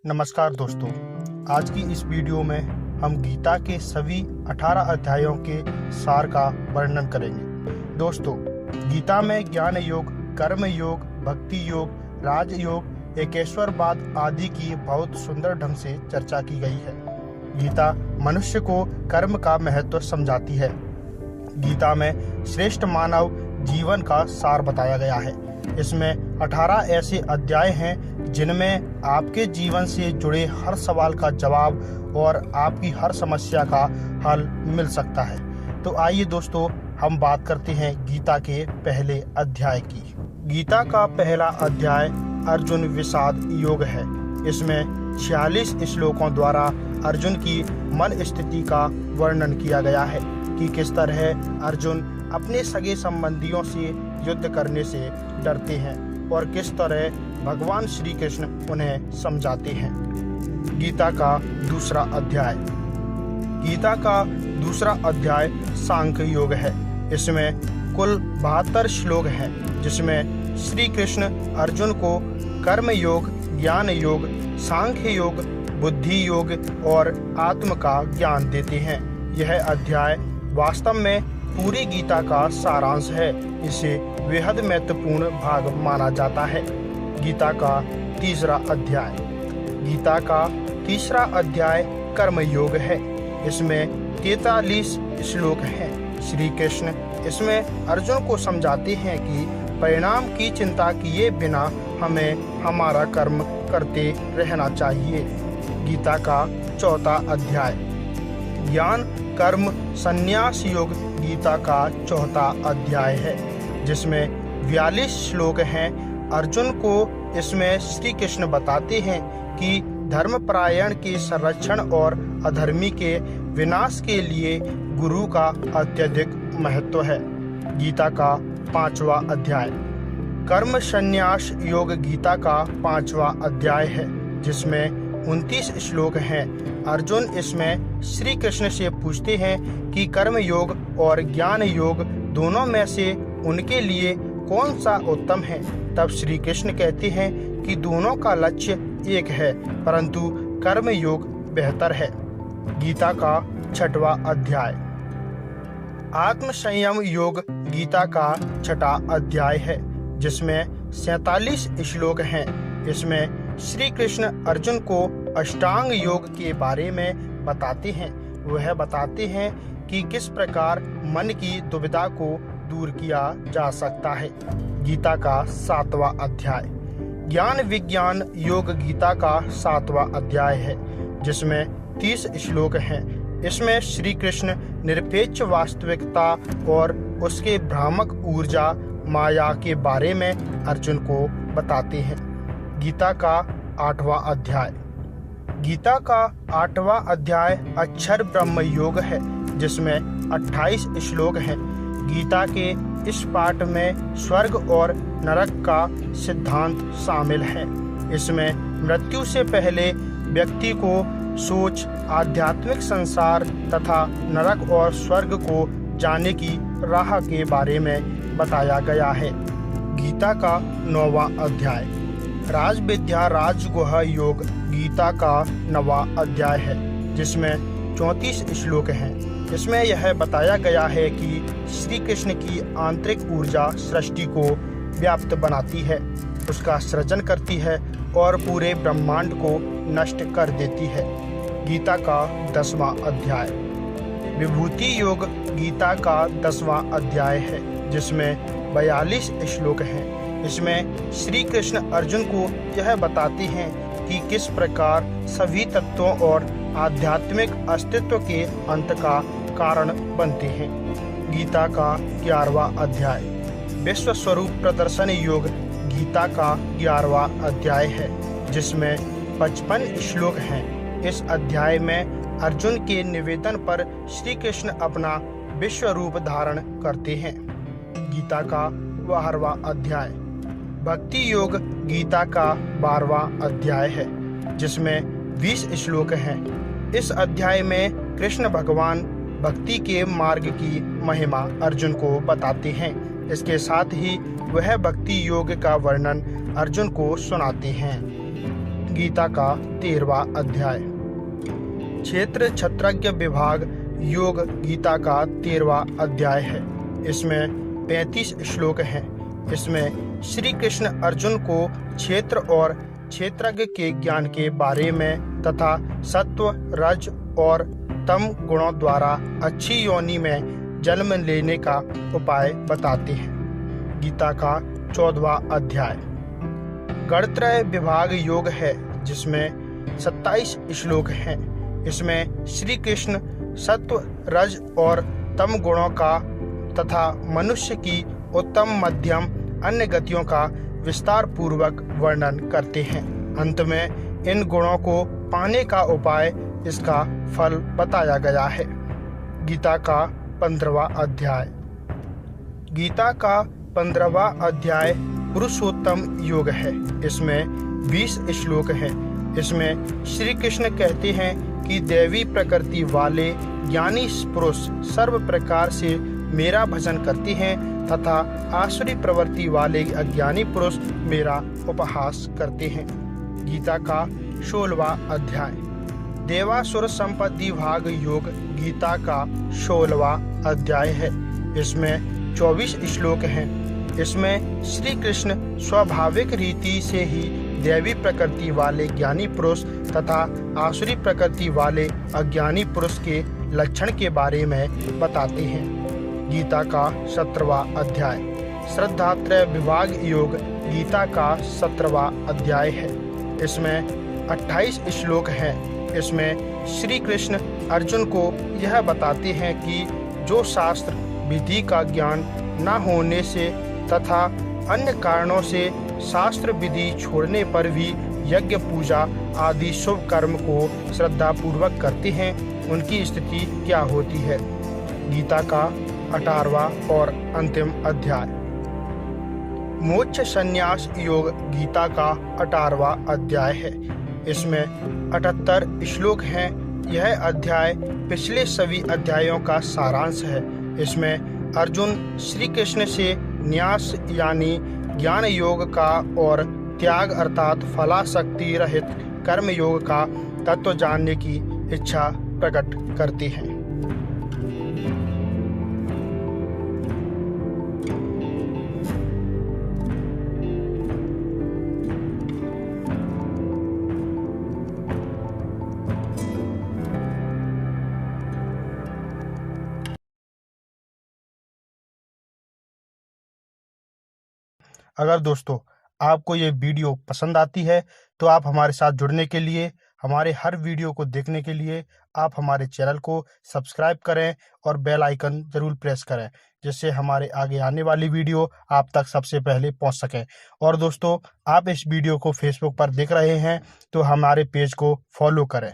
नमस्कार दोस्तों, आज की इस वीडियो में हम गीता के सभी 18 अध्यायों के सार का वर्णन करेंगे। दोस्तों, गीता में ज्ञान योग, कर्म योग, भक्ति योग, राजयोग, एकेश्वरवाद आदि की बहुत सुंदर ढंग से चर्चा की गई है। गीता मनुष्य को कर्म का महत्व समझाती है। गीता में श्रेष्ठ मानव जीवन का सार बताया गया है। इसमें 18 ऐसे अध्याय हैं जिनमें आपके जीवन से जुड़े हर सवाल का जवाब और आपकी हर समस्या का हल मिल सकता है। तो आइए दोस्तों, हम बात करते हैं गीता के पहले अध्याय की। गीता का पहला अध्याय अर्जुन विषाद योग है। इसमें 46 श्लोकों द्वारा अर्जुन की मन स्थिति का वर्णन किया गया है कि किस तरह अर्जुन अपने सगे संबंधियों से युद्ध करने से डरते हैं और किस तरह भगवान श्री कृष्ण उन्हें समझाते हैं। गीता का दूसरा अध्याय। गीता का दूसरा अध्याय सांख्य योग है। इसमें कुल 72 श्लोक हैं, जिसमें श्री कृष्ण अर्जुन को कर्म योग, ज्ञान योग, सांख्य योग, बुद्धि योग और आत्म का ज्ञान देते हैं। यह अध्याय वास्तव में पूरी गीता का सारांश है। इसे बेहद महत्वपूर्ण भाग माना जाता है। गीता का तीसरा अध्याय। गीता का तीसरा अध्याय कर्म योग है। इसमें 43 श्लोक हैं। श्री कृष्ण इसमें अर्जुन को समझाते हैं कि परिणाम की चिंता किए बिना हमें हमारा कर्म करते रहना चाहिए। गीता का चौथा अध्याय। ज्ञान कर्म संन्यास योग गीता का चौथा अध्याय है, जिसमें 42 श्लोक हैं। अर्जुन को इसमें श्री कृष्ण बताते हैं कि धर्मपरायण के संरक्षण और अधर्मी के विनाश के लिए गुरु का अत्यधिक महत्व है। गीता का पांचवा अध्याय। कर्म संन्यास योग गीता का पांचवा अध्याय है, जिसमें 29 श्लोक हैं। अर्जुन इसमें श्री कृष्ण से पूछते हैं कि कर्म योग और ज्ञान योग दोनों में से उनके लिए कौन सा उत्तम है। तब श्री कृष्ण कहते हैं कि दोनों का लक्ष्य एक है, परंतु कर्म योग बेहतर है। गीता का छठवां अध्याय। आत्म संयम योग गीता का छठा अध्याय है, जिसमें 47 श्लोक हैं। इसमें श्री कृष्ण अर्जुन को अष्टांग योग के बारे में बताते हैं। वह बताते हैं कि किस प्रकार मन की दुविधा को दूर किया जा सकता है। गीता का सातवां अध्याय। ज्ञान विज्ञान योग गीता का सातवां अध्याय है, जिसमें 30 श्लोक हैं। इसमें श्री कृष्ण निरपेक्ष वास्तविकता और उसके भ्रामक ऊर्जा माया के बारे में अर्जुन को बताते हैं। गीता का 8वां अध्याय। गीता का 8वां अध्याय अक्षर ब्रह्म योग है, जिसमें 28 श्लोक हैं। गीता के इस पाठ में स्वर्ग और नरक का सिद्धांत शामिल है। इसमें मृत्यु से पहले व्यक्ति को सोच, आध्यात्मिक संसार तथा नरक और स्वर्ग को जाने की राह के बारे में बताया गया है। गीता का 9वां अध्याय। राज विद्या राजगुह योग गीता का 9वां अध्याय है, जिसमें 34 श्लोक हैं। इसमें यह बताया गया है कि श्री कृष्ण की आंतरिक ऊर्जा सृष्टि को व्याप्त बनाती है, उसका सृजन करती है और पूरे ब्रह्मांड को नष्ट कर देती है। गीता का 10वां अध्याय। विभूति योग गीता का 10वां अध्याय है, जिसमें 42 श्लोक हैं। इसमें श्री कृष्ण अर्जुन को यह बताते हैं कि किस प्रकार सभी तत्वों और आध्यात्मिक अस्तित्व के अंत का कारण बनते हैं। गीता का 11वां अध्याय। विश्व स्वरूप प्रदर्शन योग गीता का 11वां अध्याय है, जिसमें 55 श्लोक हैं। इस अध्याय में अर्जुन के निवेदन पर श्री कृष्ण अपना विश्व रूप धारण करते हैं। गीता का 12वां अध्याय। भक्ति योग गीता का 12वां अध्याय है, जिसमें 20 श्लोक हैं। इस अध्याय में कृष्ण भगवान भक्ति के मार्ग की महिमा अर्जुन को बताते हैं। इसके साथ ही वह भक्ति योग का वर्णन अर्जुन को सुनाते हैं। गीता का 13वां अध्याय। क्षेत्र क्षत्रज्ञ विभाग योग गीता का 13वां अध्याय है। इसमें 35 श्लोक हैं। इसमें श्री कृष्ण अर्जुन को क्षेत्र और क्षेत्रज्ञ के ज्ञान के बारे में तथा सत्व, रज और तम गुणों द्वारा अच्छी योनि में जन्म लेने का उपाय बताते हैं। गीता का 14वां अध्याय गणत्रय विभाग योग है, जिसमें 27 श्लोक हैं। इसमें श्री कृष्ण सत्व, रज और तम गुणों का तथा मनुष्य की उत्तम, मध्यम, अन्य गतियों का विस्तार पूर्वक वर्णन करते हैं। अंत में इन गुणों को पाने का उपाय, इसका फल बताया गया है। गीता का 15वां अध्याय गीता का 15वां अध्याय पुरुषोत्तम योग है। इसमें 20 श्लोक हैं। इसमें श्री कृष्ण कहते हैं कि दैवी प्रकृति वाले ज्ञानी पुरुष सर्व प्रकार से मेरा भजन करते हैं तथा आसुरी प्रवृत्ति वाले अज्ञानी पुरुष मेरा उपहास करते हैं। गीता का 16वां अध्याय देवासुर संपत्ति भाग योग गीता का 16वां अध्याय है। इसमें 24 श्लोक हैं। इसमें श्री कृष्ण स्वाभाविक रीति से ही दैवी प्रकृति वाले ज्ञानी पुरुष तथा आसुरी प्रकृति वाले अज्ञानी पुरुष के लक्षण के बारे में बताते हैं। गीता का 17वां अध्याय श्रद्धात्रय विभाग योग गीता का 17वां अध्याय है। इसमें 28 श्लोक हैं। इसमें श्री कृष्ण अर्जुन को यह बताते हैं कि जो शास्त्र विधि का ज्ञान न होने से तथा अन्य कारणों से शास्त्र विधि छोड़ने पर भी यज्ञ, पूजा आदि शुभ कर्म को श्रद्धा पूर्वक करते हैं, उनकी स्थिति क्या होती है। गीता का 18वां और अंतिम अध्याय मोक्ष संन्यास योग गीता का 18वां अध्याय है। इसमें 78 श्लोक हैं। यह अध्याय पिछले सभी अध्यायों का सारांश है। इसमें अर्जुन श्री कृष्ण से न्यास यानी ज्ञान योग का और त्याग अर्थात फलासक्ति रहित कर्म योग का तत्व जानने की इच्छा प्रकट करते हैं। अगर दोस्तों आपको ये वीडियो पसंद आती है तो आप हमारे साथ जुड़ने के लिए, हमारे हर वीडियो को देखने के लिए आप हमारे चैनल को सब्सक्राइब करें और बेल आइकन ज़रूर प्रेस करें, जिससे हमारे आगे आने वाली वीडियो आप तक सबसे पहले पहुंच सके। और दोस्तों आप इस वीडियो को फेसबुक पर देख रहे हैं तो हमारे पेज को फॉलो करें।